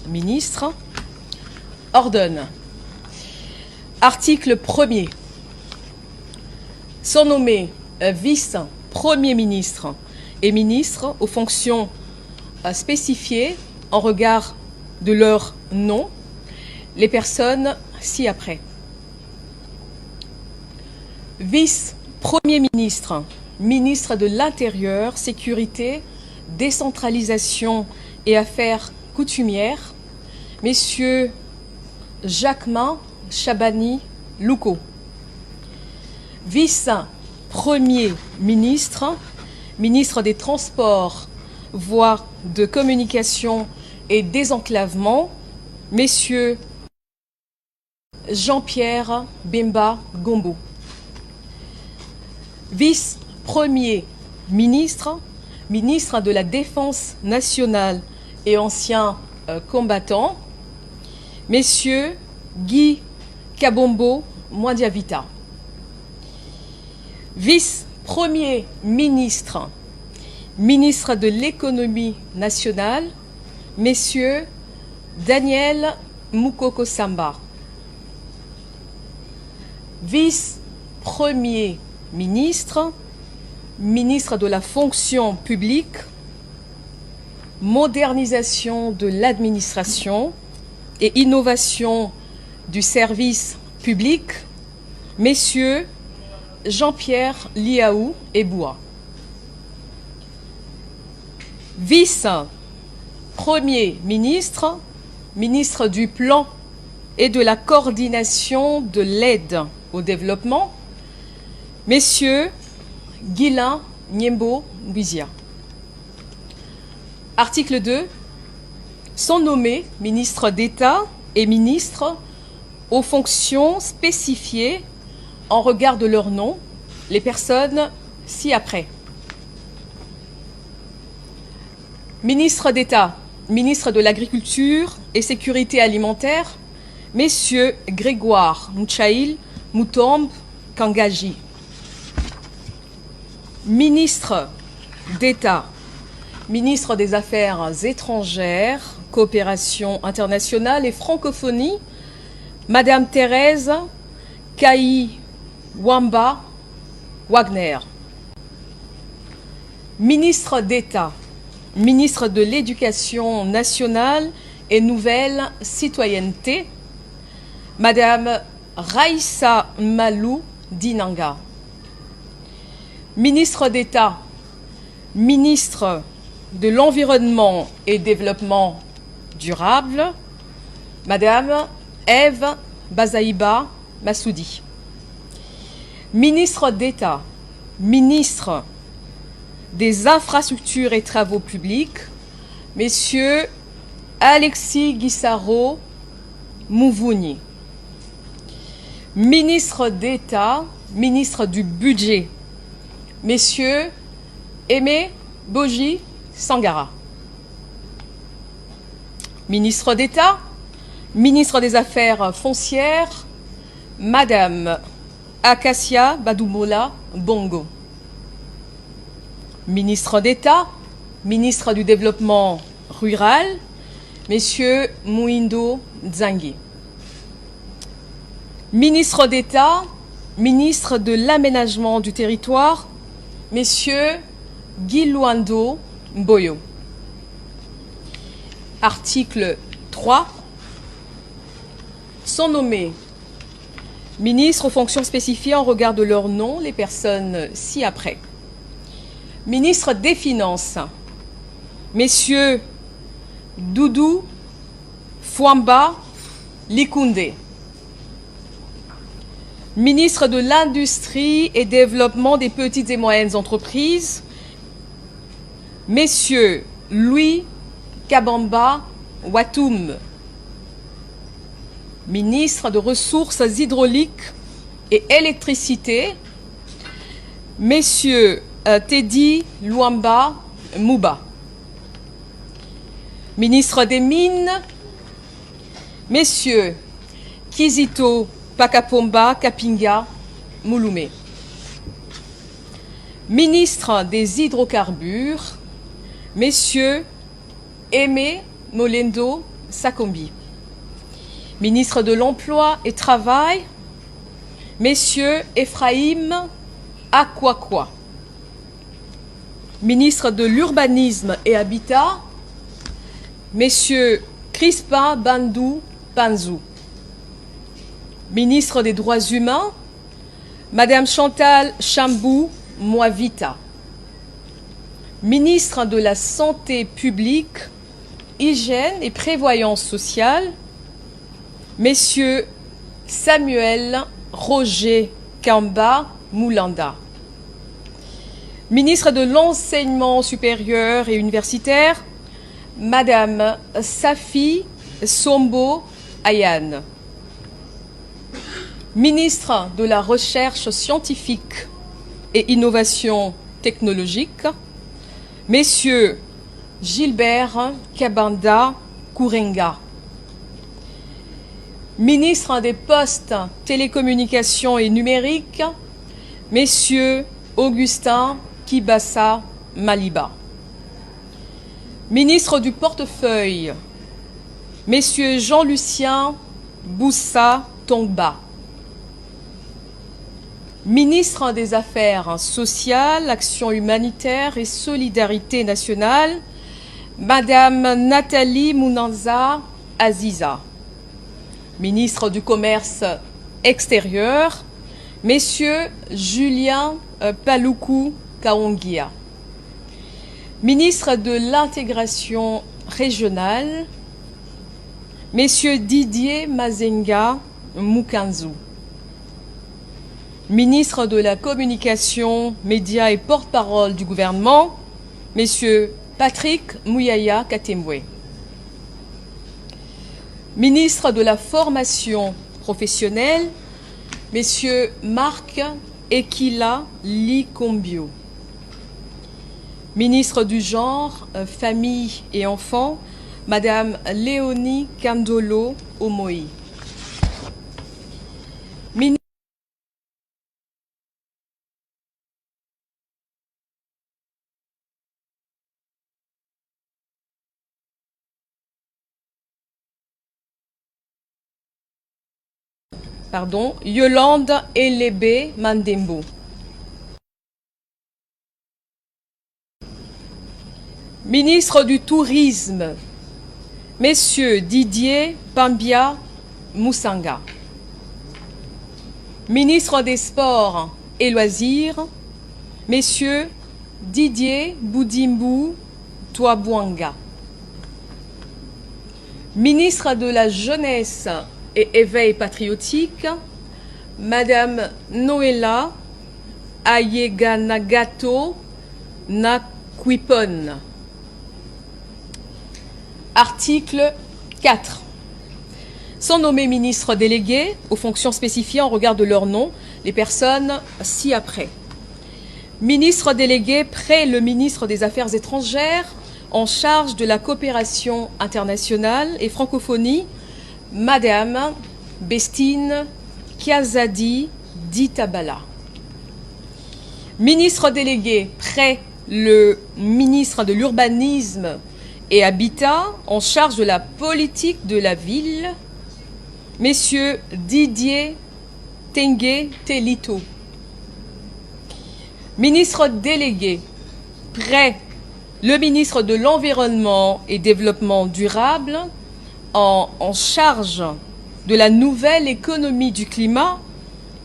ministre, ordonne. Article 1er. Sont nommés vice-premier ministre et ministre aux fonctions spécifiées en regard de leur nom, les personnes ci-après. Vice-premier ministre, ministre de l'Intérieur, Sécurité, Décentralisation et Affaires coutumières, messieurs Jacquemin Chabani Louko. Vice-premier ministre, ministre des Transports, voies de communication et désenclavement, messieurs Jean-Pierre Bemba Gombo. Vice-premier ministre, ministre de la Défense nationale et ancien combattant, messieurs Guy Kabombo Mwandiavita. Vice-premier ministre, ministre de l'économie nationale, messieurs Daniel Moukoko Samba. Vice-premier ministre, ministre de la fonction publique, modernisation de l'administration et innovation du service public, messieurs Jean-Pierre Liaou Eboua. Vice-premier ministre, ministre du Plan et de la coordination de l'aide au développement, messieurs Guilain Niembo Mbizia. Article 2. Sont nommés ministres d'État et ministres aux fonctions spécifiées en regard de leur nom, les personnes ci-après. Ministre d'État, ministre de l'Agriculture et Sécurité alimentaire, messieurs Grégoire Mouchaïl Moutombe Kangaji. Ministre d'État, ministre des Affaires étrangères, coopération internationale et francophonie, Madame Thérèse Kaï Wamba Wagner. Ministre d'État, ministre de l'Éducation nationale et nouvelle citoyenneté, Madame Raïssa Malou Dinanga. Ministre d'État, ministre de l'Environnement et Développement durable, Madame Ève Bazaïba Massoudi. Ministre d'État, ministre des Infrastructures et Travaux publics, Messieurs Alexis Guissaro Mouvouni. Ministre d'État, ministre du Budget, Messieurs Aimé Boji Sangara. Ministre d'État, ministre des Affaires foncières, Madame Acacia Badoumola Bongo. Ministre d'État, ministre du Développement rural, Messieurs Mouindo Nzangi. Ministre d'État, ministre de l'Aménagement du territoire, Messieurs Guy Luando Mboyo. Article 3. Sont nommés ministres aux fonctions spécifiées en regard de leur nom, les personnes ci-après. Ministre des Finances, Messieurs Doudou Fouamba Likunde. Ministre de l'Industrie et Développement des petites et moyennes entreprises, Messieurs Louis Kabamba Watoum. Ministre de Ressources hydrauliques et électricité, Messieurs Teddy Luamba Mouba. Ministre des Mines, Messieurs Kizito Pakapomba Kapinga Mouloumé. Ministre des Hydrocarbures, Messieurs Aimé Molendo Sakombi. Ministre de l'Emploi et Travail, Messieurs Ephraim Akwakwa. Ministre de l'Urbanisme et Habitat, Messieurs Crispin Bandou Panzou. Ministre des Droits Humains, Madame Chantal Chambou Moavita. Ministre de la Santé publique, Hygiène et Prévoyance sociale, Messieurs Samuel Roger Kamba Moulanda. Ministre de l'Enseignement supérieur et universitaire, Madame Safi Sombo Ayane. Ministre de la Recherche scientifique et innovation technologique, Messieurs Gilbert Kabanda Kourenga. Ministre des Postes, Télécommunications et Numériques, Messieurs Augustin Kibassa Maliba. Ministre du Portefeuille, Messieurs Jean-Lucien Boussa Tongba. Ministre des Affaires sociales, Action humanitaire et solidarité nationale, Madame Nathalie Mounanza Aziza. Ministre du Commerce extérieur, Messieurs Julien Paloukou Kaongia. Ministre de l'Intégration régionale, Messieurs Didier Mazenga Mukanzu. Ministre de la Communication, Médias et porte-parole du gouvernement, Messieurs Patrick Mouyaya Katembwe. Ministre de la Formation professionnelle, Messieurs Marc Ekila Likombio. Ministre du Genre, Famille et Enfants, Madame Léonie Kandolo Omoi. Yolande Elebe Mandembo. Ministre du Tourisme, Messieurs Didier Pambia Moussanga. Ministre des Sports et Loisirs, Messieurs Didier Boudimbu Touabouanga. Ministre de la Jeunesse et Éveil patriotique, Madame Noëlla Ayeganagato Nakwipon. Article 4. Sont nommés ministres délégués aux fonctions spécifiées en regard de leur nom les personnes ci-après. Ministre délégué près le ministre des Affaires étrangères en charge de la coopération internationale et francophonie, Madame Bestine Kiazadi Ditabala. Ministre délégué près le ministre de l'Urbanisme et Habitat en charge de la politique de la ville, Messieurs Didier Tengue Telito. Ministre délégué près le ministre de l'Environnement et Développement durable en charge de la nouvelle économie du climat,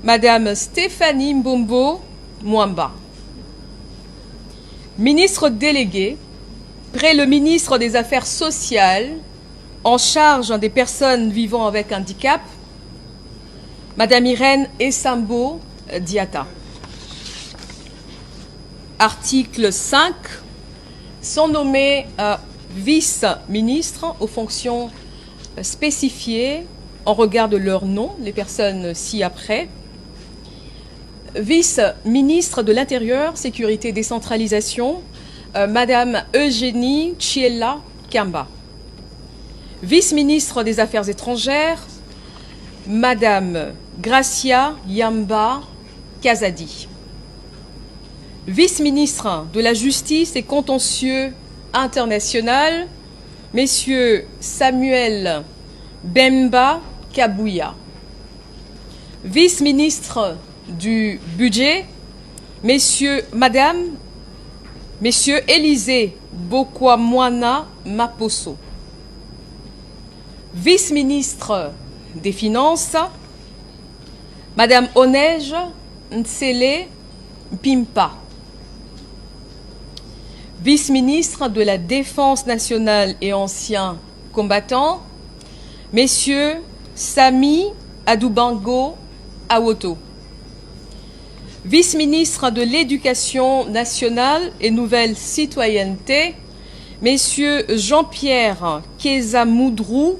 Madame Stéphanie Mbombo Mwamba. Ministre délégué près le ministre des Affaires sociales en charge des personnes vivant avec handicap, Madame Irène Essambo Diata. Article 5. Sont nommés vice-ministres aux fonctions spécifiées en regard de leur nom, les personnes ci-après. Vice-ministre de l'Intérieur, Sécurité, Décentralisation, Madame Eugénie Chiella Kamba. Vice-ministre des Affaires étrangères, Madame Gracia Yamba Kazadi. Vice-ministre de la Justice et Contentieux international, Messieurs Samuel Bemba Kabouya. Vice-ministre du Budget, Messieurs Élisée Bokwamwana Maposo. Vice-ministre des Finances, Madame Onej Ntsele Pimpa. Vice-ministre de la Défense nationale et anciens combattants, Messieurs Sami Adoubango Awoto. Vice-ministre de l'Éducation nationale et nouvelle citoyenneté, Messieurs Jean-Pierre Kezamoudrou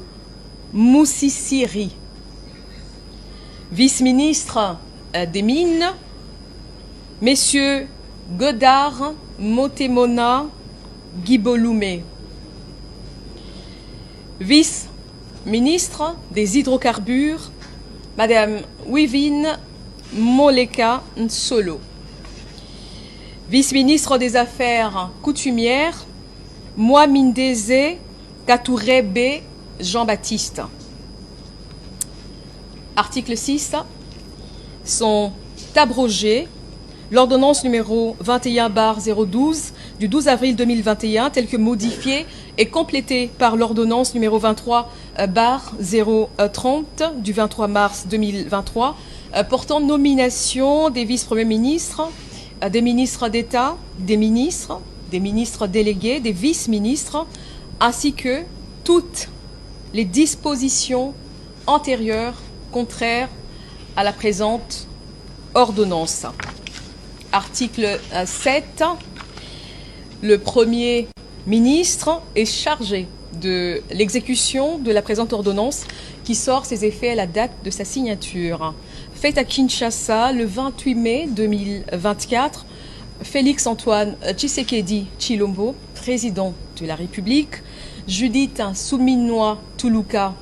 Moussissiri. Vice-ministre des Mines, Messieurs Godard Motemona Guiboloumé. Vice-ministre des Hydrocarbures, Madame Wivine Moleka Nsolo. Vice-ministre des Affaires coutumières, Mwamindeze Katourebe Jean-Baptiste. Article 6. Sont abrogées l'ordonnance numéro 21/012 du 12 avril 2021, telle que modifiée et complétée par l'ordonnance numéro 23/030 du 23 mars 2023, portant nomination des vice-premiers ministres, des ministres d'État, des ministres délégués, des vice-ministres, ainsi que toutes les dispositions antérieures contraires à la présente ordonnance. Article 7. Le Premier ministre est chargé de l'exécution de la présente ordonnance qui sort ses effets à la date de sa signature. Faite à Kinshasa le 28 mai 2024, Félix Antoine Tshisekedi Tshilombo, président de la République, Judith Souminois Toulouka,